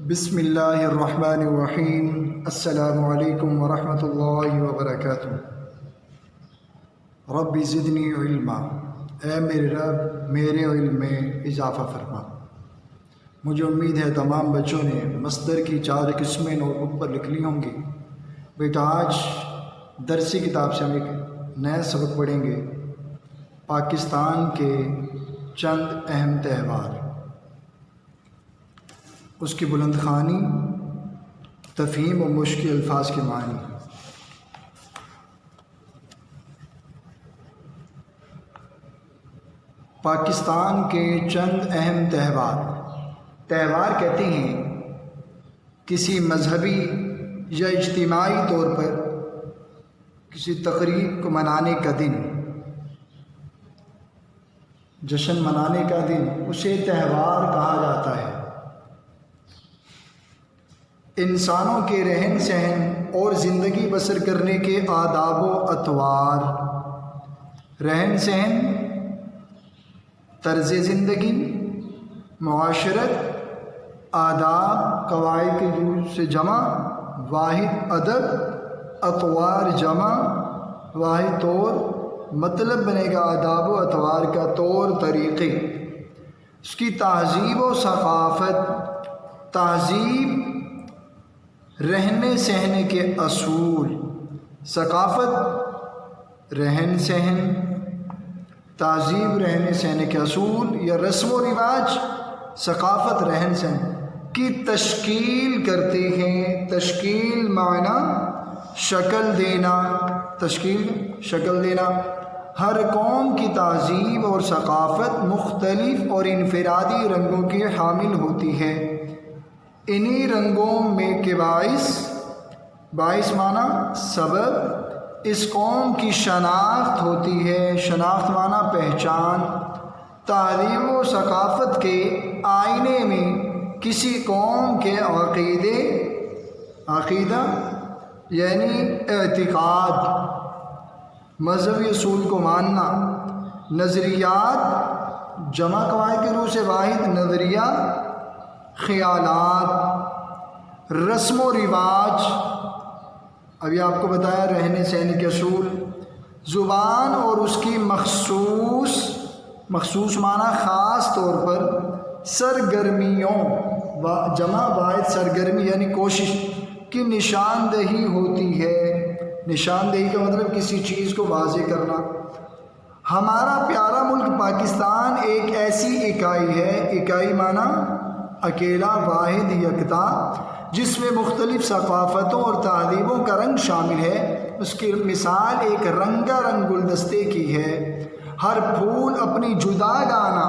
بسم اللہ الرحمن الرحیم۔ السلام علیکم ورحمۃ اللہ وبرکاتہ۔ رب زدنی علما، اے میرے رب میرے علم میں اضافہ فرما۔ مجھے امید ہے تمام بچوں نے مصدر کی 4 قسمیں نوٹ بک پر لکھ لی ہوں گی۔ بیٹا آج درسی کتاب سے ہم ایک نیا سبق پڑھیں گے، پاکستان کے چند اہم تہوار، اس کی بلند خوانی، تفہیم و مشکل الفاظ کے معنی۔ پاکستان کے چند اہم تہوار کہتے ہیں کسی مذہبی یا اجتماعی طور پر کسی تقریب کو منانے کا دن، جشن منانے کا دن، اسے تہوار کہا جاتا ہے۔ انسانوں کے رہن سہن اور زندگی بسر کرنے کے آداب و اطوار، رہن سہن، طرز زندگی، معاشرت، آداب، قواعد کے جز سے جمع واحد ادب، اطوار جمع واحد طور، مطلب بنے گا آداب و اطوار کا طور طریقے، اس کی تہذیب و ثقافت، تہذیب رہنے سہنے کے اصول، ثقافت رہن سہن، تہذیب رہنے سہنے کے اصول یا رسم و رواج، ثقافت رہن سہن کی تشکیل کرتے ہیں۔ تشکیل معنی شکل دینا، تشکیل شکل دینا۔ ہر قوم کی تہذیب اور ثقافت مختلف اور انفرادی رنگوں کی حامل ہوتی ہے۔ انہی رنگوں میں کے باعث معنی سبب اس قوم کی شناخت ہوتی ہے۔ شناخت معنی پہچان۔ تہذیب و ثقافت کے آئینے میں کسی قوم کے عقیدہ یعنی اعتقاد، مذہبی اصول کو ماننا، نظریات جمع قواعد کے روح سے واحد نظریہ، خیالات، رسم و رواج، ابھی آپ کو بتایا رہنے سہنے کے اصول، زبان اور اس کی مخصوص معنی خاص طور پر سرگرمیوں، جمع واحد سرگرمی یعنی کوشش کی نشاندہی ہوتی ہے۔ نشاندہی کا مطلب کسی چیز کو واضح کرنا۔ ہمارا پیارا ملک پاکستان ایک ایسی اکائی ہے، اکائی معنی اکیلا، واحد، یکتا، جس میں مختلف ثقافتوں اور تہذیبوں کا رنگ شامل ہے۔ اس کی مثال ایک رنگا رنگ گلدستے کی ہے۔ ہر پھول اپنی جدا گانا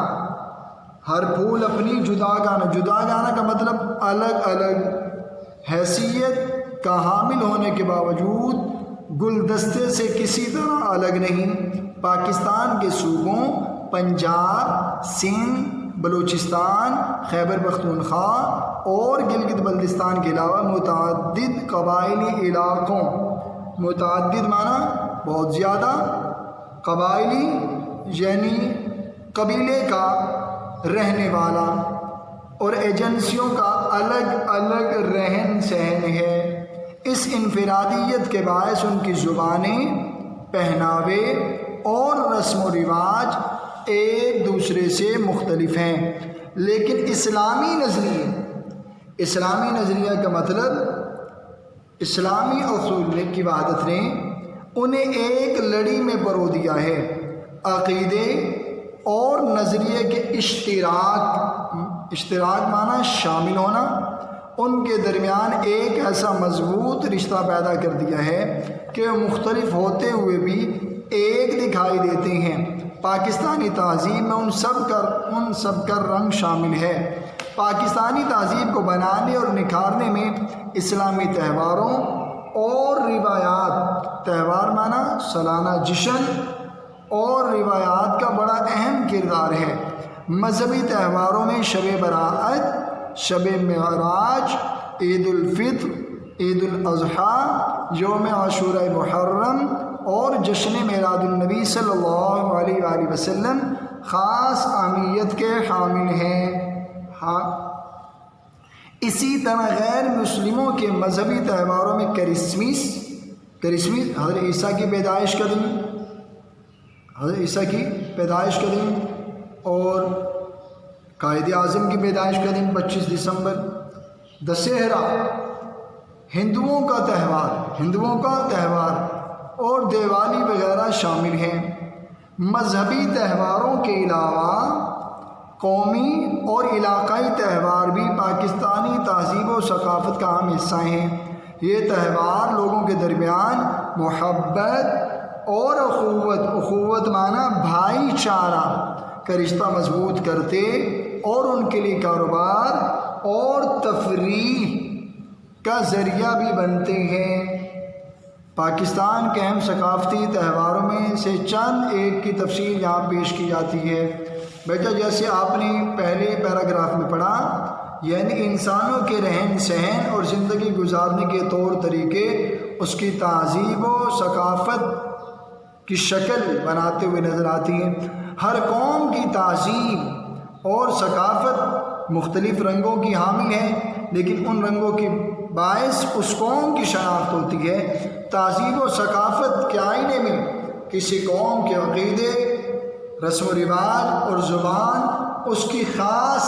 کا مطلب الگ الگ حیثیت کا حامل ہونے کے باوجود گلدستے سے کسی طرح الگ نہیں۔ پاکستان کے صوبوں پنجاب، سندھ، بلوچستان، خیبر پختونخوا اور گلگت بلتستان کے علاوہ متعدد قبائلی علاقوں، متعدد معنی بہت زیادہ، قبائلی یعنی قبیلے کا رہنے والا اور ایجنسیوں کا الگ الگ رہن سہن ہے۔ اس انفرادیت کے باعث ان کی زبانیں، پہناوے اور رسم و رواج ایک دوسرے سے مختلف ہیں، لیکن اسلامی نظریہ کا مطلب اسلامی اصول کی وحدت نے انہیں ایک لڑی میں پرو دیا ہے۔ عقیدے اور نظریے کے اشتراک معنی شامل ہونا، ان کے درمیان ایک ایسا مضبوط رشتہ پیدا کر دیا ہے کہ وہ مختلف ہوتے ہوئے بھی ایک دکھائی دیتے ہیں۔ پاکستانی تہذیب میں ان سب کا رنگ شامل ہے۔ پاکستانی تہذیب کو بنانے اور نکھارنے میں اسلامی تہواروں اور روایات، تہوار معنی سالانہ جشن اور روایات کا بڑا اہم کردار ہے۔ مذہبی تہواروں میں شب برأت، شب معراج، عید الفطر، عید الاضحیٰ، یوم عاشوراء محرم اور جشن میلاد النبی صلی اللہ علیہ وآلہ وسلم خاص اہمیت کے حامل ہیں۔ اسی طرح غیر مسلموں کے مذہبی تہواروں میں کرسمس حضرت عیسیٰ کی پیدائش کا دن، اور قائد اعظم کی پیدائش کا دن 25 دسمبر، دسہرہ ہندوؤں کا تہوار اور دیوالی وغیرہ شامل ہیں۔ مذہبی تہواروں کے علاوہ قومی اور علاقائی تہوار بھی پاکستانی تہذیب و ثقافت کا اہم حصہ ہیں۔ یہ تہوار لوگوں کے درمیان محبت اور اخوت معنی بھائی چارہ کا رشتہ مضبوط کرتے اور ان کے لیے کاروبار اور تفریح کا ذریعہ بھی بنتے ہیں۔ پاکستان کے اہم ثقافتی تہواروں میں سے چند ایک کی تفصیل یہاں پیش کی جاتی ہے۔ بیٹا جیسے آپ نے پہلے پیراگراف میں پڑھا، یعنی انسانوں کے رہن سہن اور زندگی گزارنے کے طور طریقے اس کی تہذیب و ثقافت کی شکل بناتے ہوئے نظر آتی ہیں۔ ہر قوم کی تہذیب اور ثقافت مختلف رنگوں کی حامل ہے، لیکن ان رنگوں کے باعث اس قوم کی شناخت ہوتی ہے۔ تہذیب و ثقافت کے آئینے میں کسی قوم کے عقیدے، رسم و رواج اور زبان اس کی خاص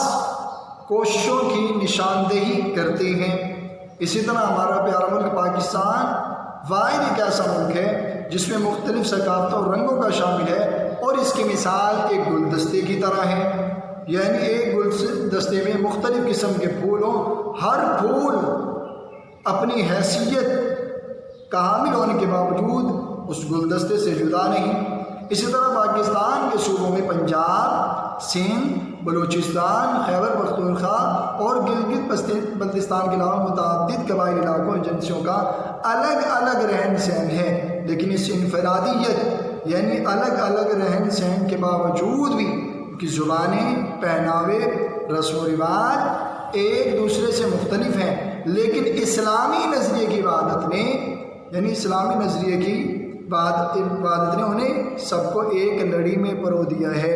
کوششوں کی نشاندہی کرتے ہیں۔ اسی طرح ہمارا پیارا ملک پاکستان واحد ایک ایسا ملک ہے جس میں مختلف ثقافتوں اور رنگوں کا شامل ہے، اور اس کی مثال ایک گلدستے کی طرح ہے، یعنی ایک گلدستے میں مختلف قسم کے پھول ہوں، ہر پھول اپنی حیثیت کا حامل ہونے کے باوجود اس گلدستے سے جدا نہیں۔ اسی طرح پاکستان کے صوبوں میں پنجاب، سندھ، بلوچستان، خیبر پختونخوا اور گلگت بلتستان کے علاوہ متعدد قبائلی علاقوں اور ایجنسیوں کا الگ الگ رہن سہن ہے، لیکن اس انفرادیت یعنی الگ الگ رہن سہن کے باوجود بھی ان کی زبانیں، پہناوے، رسم و رواج ایک دوسرے سے مختلف ہیں، لیکن اسلامی نظریے کی وحدت نے انہیں سب کو ایک لڑی میں پرو دیا ہے،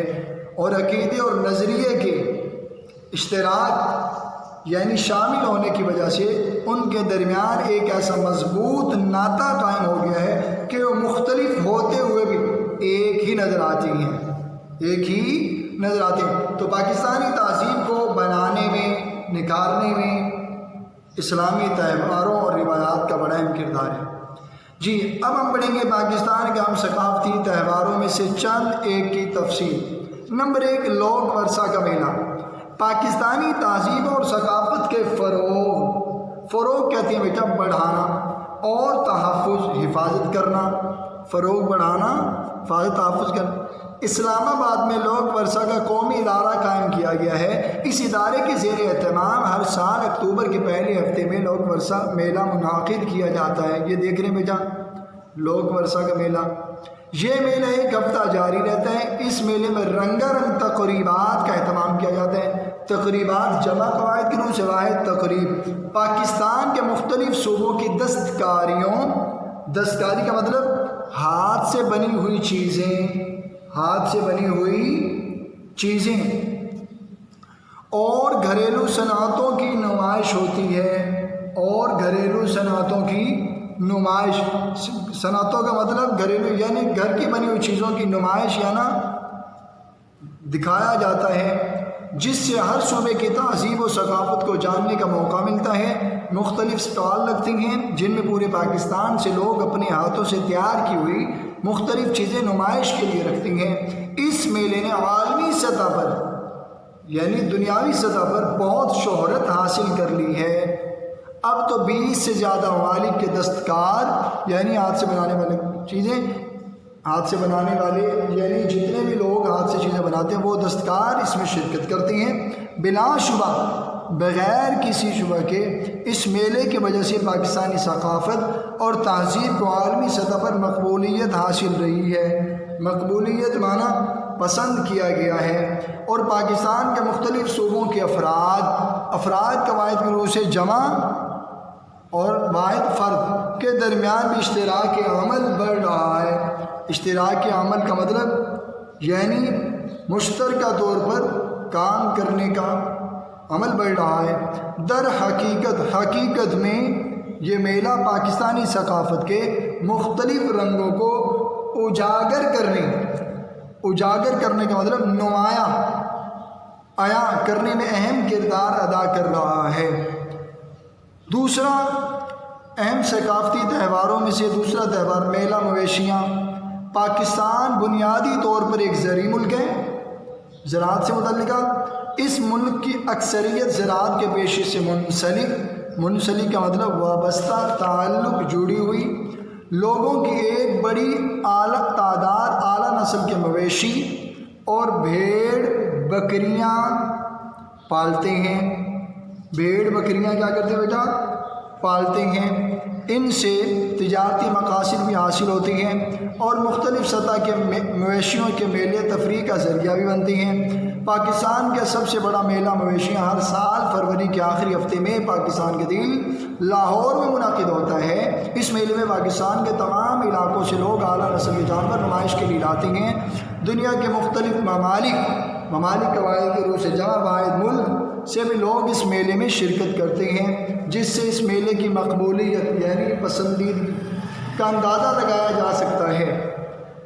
اور عقیدے اور نظریے کے اشتراک یعنی شامل ہونے کی وجہ سے ان کے درمیان ایک ایسا مضبوط ناطہ قائم ہو گیا ہے کہ وہ مختلف ہوتے ہوئے بھی ایک ہی نظر آتی ہیں۔ تو پاکستانی تہذیب کو بنانے میں، نکھارنے میں اسلامی تہواروں اور روایات کا بڑا اہم کردار ہے۔ جی اب ہم پڑھیں گے پاکستان کے ہم ثقافتی تہواروں میں سے چند ایک کی تفصیل۔ نمبر 1، لوک ورثہ کا میلہ۔ پاکستانی تہذیب اور ثقافت کے فروغ کہتے ہیں بیٹا بڑھانا اور تحفظ حفاظت کرنا، فروغ بڑھانا، تحفظ کرنا۔ اسلام آباد میں لوک ورثہ کا قومی ادارہ قائم کیا گیا ہے۔ اس ادارے کے زیر اہتمام ہر سال اکتوبر کے پہلے ہفتے میں لوک ورثہ میلہ منعقد کیا جاتا ہے۔ یہ دیکھ رہے ہیں بیٹا، لوک ورثہ کا میلہ۔ یہ میلہ ایک ہفتہ جاری رہتا ہے۔ اس میلے میں رنگا رنگ تقریبات کا اہتمام کیا جاتا ہے۔ تقریبات جمع قواعد کے روح سے واحد تقریب پاکستان کے مختلف صوبوں کی دستکاری کا مطلب ہاتھ سے بنی ہوئی چیزیں اور گھریلو صنعتوں کی نمائش ہوتی ہے، صنعتوں کا مطلب گھریلو یعنی گھر کی بنی ہوئی چیزوں کی نمائش دکھایا جاتا ہے، جس سے ہر صوبے کی تہذیب و ثقافت کو جاننے کا موقع ملتا ہے۔ مختلف سٹال لگتے ہیں جن میں پورے پاکستان سے لوگ اپنے ہاتھوں سے تیار کی ہوئی مختلف چیزیں نمائش کے لیے رکھتے ہیں۔ اس میلے نے عالمی سطح پر یعنی دنیاوی سطح پر بہت شہرت حاصل کر لی ہے۔ اب تو 20 سے زیادہ ممالک کے دستکار یعنی ہاتھ سے بنانے والے یعنی جتنے بھی لوگ ہاتھ سے چیزیں بناتے ہیں وہ دستکار اس میں شرکت کرتے ہیں۔ بلا شبہ بغیر کسی شبہ کے اس میلے کی وجہ سے پاکستانی ثقافت اور تہذیب کو عالمی سطح پر مقبولیت حاصل رہی ہے۔ مقبولیت معنی پسند کیا گیا ہے، اور پاکستان کے مختلف صوبوں کے افراد کا واحد کے روح سے جمع اور واحد فرد کے درمیان بھی اشتراک عمل بڑھ رہا ہے۔ اشتراک عمل کا مطلب یعنی مشترکہ طور پر کام کرنے کا، عمل بڑھ رہا ہے۔ در حقیقت میں یہ میلہ پاکستانی ثقافت کے مختلف رنگوں کو اجاگر کرنے کا مطلب نمایاں عیاں کرنے میں اہم کردار ادا کر رہا ہے۔ دوسرا اہم ثقافتی تہواروں میں سے دوسرا تہوار میلہ مویشیاں۔ پاکستان بنیادی طور پر ایک زرعی ملک ہے، زراعت سے متعلقہ۔ اس ملک کی اکثریت زراعت کے پیشے سے منسلک کا مطلب وابستہ، تعلق، جڑی ہوئی لوگوں کی ایک بڑی تعداد اعلیٰ نسل کے مویشی اور بھیڑ بکریاں پالتے ہیں۔ بھیڑ بکریاں کیا کرتے ہیں بیٹا؟ پالتے ہیں۔ ان سے تجارتی مقاصد بھی حاصل ہوتی ہیں اور مختلف سطح کے مویشیوں کے میلے تفریح کا ذریعہ بھی بنتے ہیں۔ پاکستان کا سب سے بڑا میلہ مویشیاں ہر سال فروری کے آخری ہفتے میں پاکستان کے دل لاہور میں منعقد ہوتا ہے۔ اس میلے میں پاکستان کے تمام علاقوں سے لوگ اعلیٰ نسل کے جانور نمائش کے لیے لاتے ہیں۔ دنیا کے مختلف ممالک قواعد کے روح سے جمع واحد ملک سے بھی لوگ اس میلے میں شرکت کرتے ہیں، جس سے اس میلے کی مقبولیت یعنی پسندیدگی کا اندازہ لگایا جا سکتا ہے۔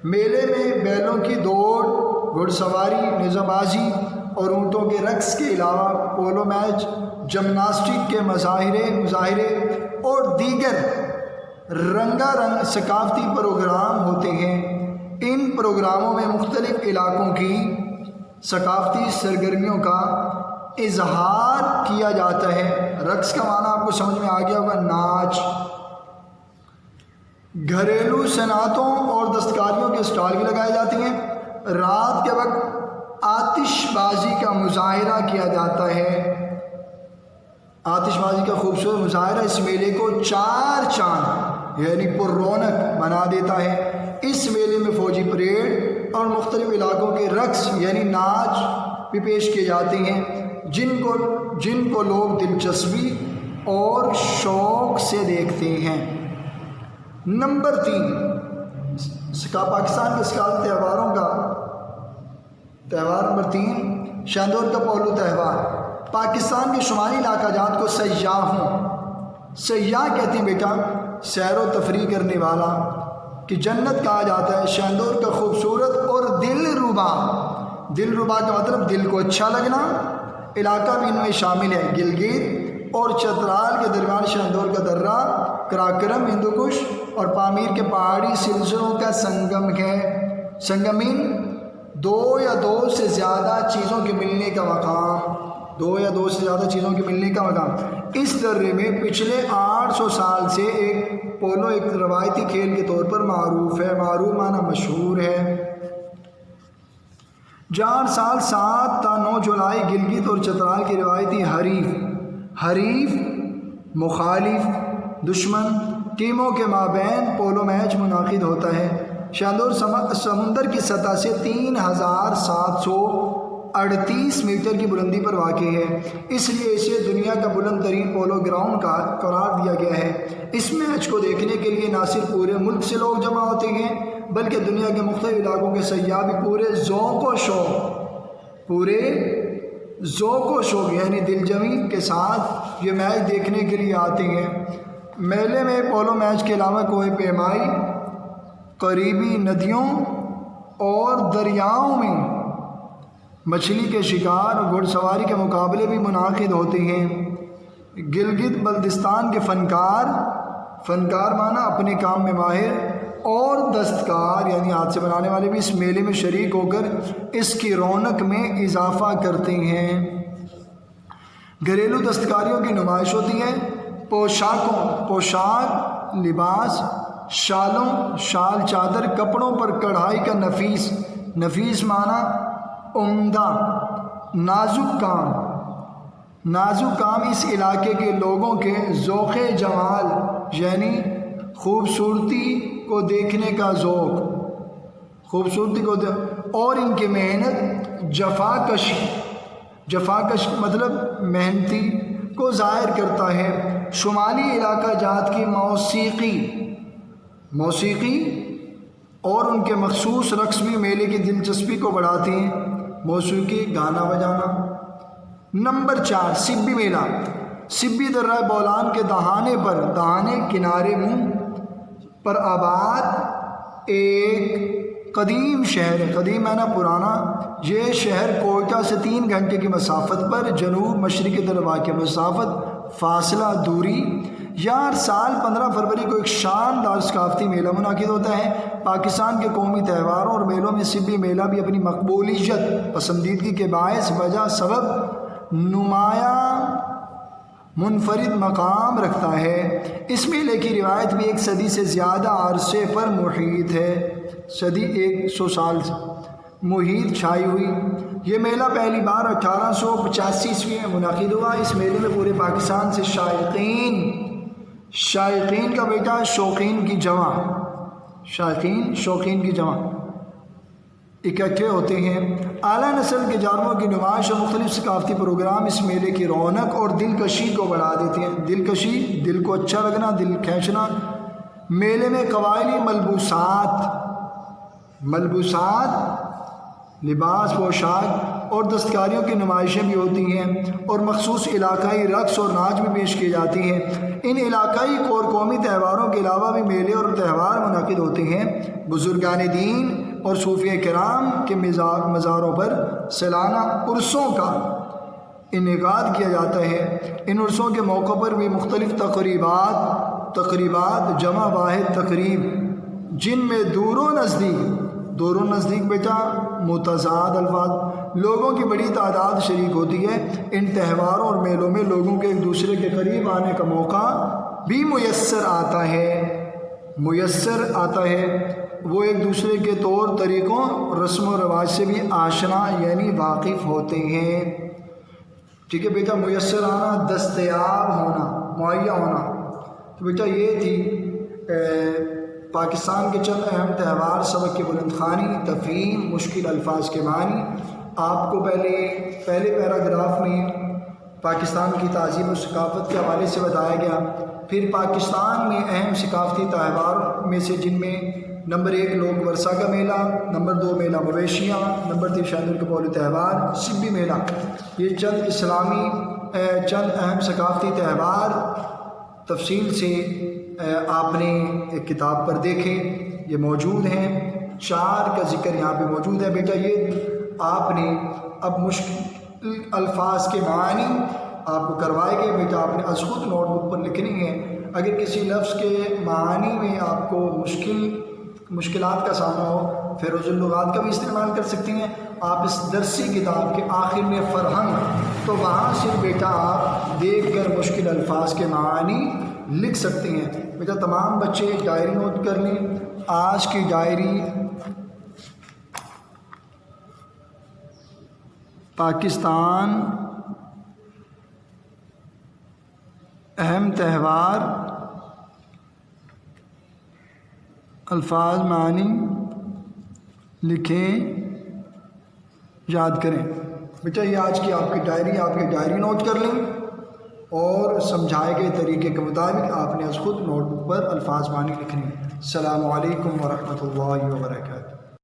میلے میں بیلوں کی دوڑ، گھڑ سواری، نیزہ بازی اور اونٹوں کے رقص کے علاوہ پولو میچ، جمناسٹک کے مظاہرے اور دیگر رنگا رنگ ثقافتی پروگرام ہوتے ہیں۔ ان پروگراموں میں مختلف علاقوں کی ثقافتی سرگرمیوں کا اظہار کیا جاتا ہے۔ رقص کا معنی آپ کو سمجھ میں آ گیا ہوگا، ناچ۔ گھریلو صنعتوں اور دستکاریوں کے اسٹال بھی لگائے جاتے ہیں۔ رات کے وقت آتش بازی کا مظاہرہ کیا جاتا ہے۔ آتش بازی کا خوبصورت مظاہرہ اس میلے کو چار چاند یعنی پر رونق بنا دیتا ہے۔ اس میلے میں فوجی پریڈ اور مختلف علاقوں کے رقص یعنی ناچ بھی پیش کیے جاتے ہیں، جن کو لوگ دلچسپی اور شوق سے دیکھتے ہیں۔ نمبر 3 پاکستان کے ثقافتی تہواروں کا تہوار نمبر 3 شاندور کا پولو تہوار۔ پاکستان کے شمالی علاقہ جات کو سیاح کہتے ہیں بیٹا، سیر و تفریح کرنے والا کی جنت کہا جاتا ہے۔ شاندور کا خوبصورت اور دل ربا کا مطلب دل کو اچھا لگنا علاقہ بھی ان میں شامل ہے۔ گلگت اور چترال کے درمیان شاندور کا درہ، کراکرم، ہندوکش اور پامیر کے پہاڑی سلسلوں کا سنگمین، دو یا دو سے زیادہ چیزوں کے ملنے کا مقام۔ اس درے میں پچھلے 800 سال سے پولو ایک روایتی کھیل کے طور پر معروف معنی مشہور ہے۔ جہاں سال 7 تا 9 جولائی گلگت اور چترال کی روایتی حریف مخالف دشمن ٹیموں کے مابین پولو میچ منعقد ہوتا ہے۔ شاندور سمندر کی سطح سے 3738 میٹر کی بلندی پر واقع ہے، اس لیے اسے دنیا کا بلند ترین پولو گراؤنڈ کا قرار دیا گیا ہے۔ اس میچ کو دیکھنے کے لیے نہ صرف پورے ملک سے لوگ جمع ہوتے ہیں بلکہ دنیا کے مختلف علاقوں کے سیاح بھی پورے ذوق و شوق یعنی دل جمی کے ساتھ یہ میچ دیکھنے کے لیے آتے ہیں۔ میلے میں پولو میچ کے علاوہ کوہ پیمائی، قریبی ندیوں اور دریاؤں میں مچھلی کے شکار اور گھڑ سواری کے مقابلے بھی منعقد ہوتے ہیں۔ گلگت بلتستان کے فنکار مانا اپنے کام میں ماہر اور دستکار یعنی ہاتھ سے بنانے والے بھی اس میلے میں شریک ہو کر اس کی رونق میں اضافہ کرتے ہیں۔ گھریلو دستکاریوں کی نمائش ہوتی ہے۔ پوشاک، لباس، شال، چادر، کپڑوں پر کڑھائی کا نفیس معنی عمدہ، نازک کام اس علاقے کے لوگوں کے ذوق جمال یعنی خوبصورتی کو دیکھنے کا ذوق، اور ان کی محنت جفاکش مطلب محنتی کو ظاہر کرتا ہے۔ شمالی علاقہ جات کی موسیقی اور ان کے مخصوص رقص بھی میلے کی دلچسپی کو بڑھاتے ہیں۔ موسیقی، گانا بجانا نمبر 4 سبی میلہ۔ سبی درہ بولان کے دہانے کنارے منہ پر آباد ایک قدیم شہر ہے، قدیم ہے نا پرانا۔ یہ شہر کوئٹہ سے 3 گھنٹے کی مسافت پر جنوب مشرقی طرف واقع، مسافت فاصلہ دوری۔ یہاں ہر سال 15 فروری کو ایک شاندار ثقافتی میلہ منعقد ہوتا ہے۔ پاکستان کے قومی تہواروں اور میلوں میں سبی میلہ بھی اپنی مقبولیت، پسندیدگی کے باعث وجہ سبب نمایاں منفرد مقام رکھتا ہے۔ اس میلے کی روایت بھی 1 صدی سے زیادہ عرصے پر محیط ہے، صدی 100 سال سے محیط چھائی ہوئی۔ یہ میلہ پہلی بار 1885 میں منعقد ہوا۔ اس میلے میں پورے پاکستان سے شائقین کا بیٹا شوقین کی جمع اکٹھے ہوتے ہیں۔ اعلیٰ نسل کے جانوروں کی نمائش اور مختلف ثقافتی پروگرام اس میلے کی رونق اور دلکشی کو بڑھا دیتے ہیں۔ دلکشی، دل کو اچھا لگنا، دل کھینچنا۔ میلے میں قبائلی ملبوسات، لباس، پوشاک اور دستکاریوں کی نمائشیں بھی ہوتی ہیں، اور مخصوص علاقائی رقص اور ناچ بھی پیش کی جاتی ہیں۔ ان علاقائی اور قومی تہواروں کے علاوہ بھی میلے اور تہوار منعقد ہوتے ہیں۔ بزرگان دین اور صوفیہ کرام کے مزاروں پر سالانہ عرسوں کا انعقاد کیا جاتا ہے۔ ان عرسوں کے موقع پر بھی مختلف تقریبات جمع واحد تقریب، جن میں دور و نزدیک بیٹا متضاد الفاظ لوگوں کی بڑی تعداد شریک ہوتی ہے۔ ان تہواروں اور میلوں میں لوگوں کے ایک دوسرے کے قریب آنے کا موقع بھی میسر آتا ہے۔ وہ ایک دوسرے کے طور طریقوں، رسم و رواج سے بھی آشنا یعنی واقف ہوتے ہیں۔ ٹھیک ہے بیٹا، میسر آنا، دستیاب ہونا، مہیا ہونا۔ تو بیٹا یہ تھی پاکستان کے چند اہم تہوار، سبق کی بلند خوانی، تفہیم، مشکل الفاظ کے معنی۔ آپ کو پہلے پیراگراف میں پاکستان کی تہذیب و ثقافت کے حوالے سے بتایا گیا، پھر پاکستان میں اہم ثقافتی تہوار میں سے جن میں نمبر 1 لوک ورثہ کا میلہ، نمبر 2 میلہ مویشیاں، نمبر 3 شاہد القبول تہوار، سبی میلہ۔ یہ چند اہم ثقافتی تہوار تفصیل سے آپ نے ایک کتاب پر دیکھے، یہ موجود ہیں۔ 4 کا ذکر یہاں پہ موجود ہے بیٹا۔ یہ آپ نے اب مشکل الفاظ کے معنی آپ کو کروائے گئے بیٹا، آپ نے از خود نوٹ بک پر لکھنی ہے۔ اگر کسی لفظ کے معنی میں آپ کو مشکلات کا سامنا ہو، فیروز اللغات کا بھی استعمال کر سکتی ہیں آپ اس درسی کتاب کے آخر میں فرہنگ، تو وہاں سے بیٹا آپ دیکھ کر مشکل الفاظ کے معنی لکھ سکتے ہیں۔ بیٹا تمام بچے ڈائری نوٹ کر لیں۔ آج کی ڈائری پاکستان اہم تہوار، الفاظ معنی لکھیں، یاد کریں۔ بیٹا یہ آج کی آپ کی ڈائری نوٹ کر لیں، اور سمجھائے گئے طریقے کے مطابق آپ نے از خود نوٹ بک پر الفاظ معنی لکھنے ہیں۔ السلام علیکم ورحمۃ اللہ وبرکاتہ۔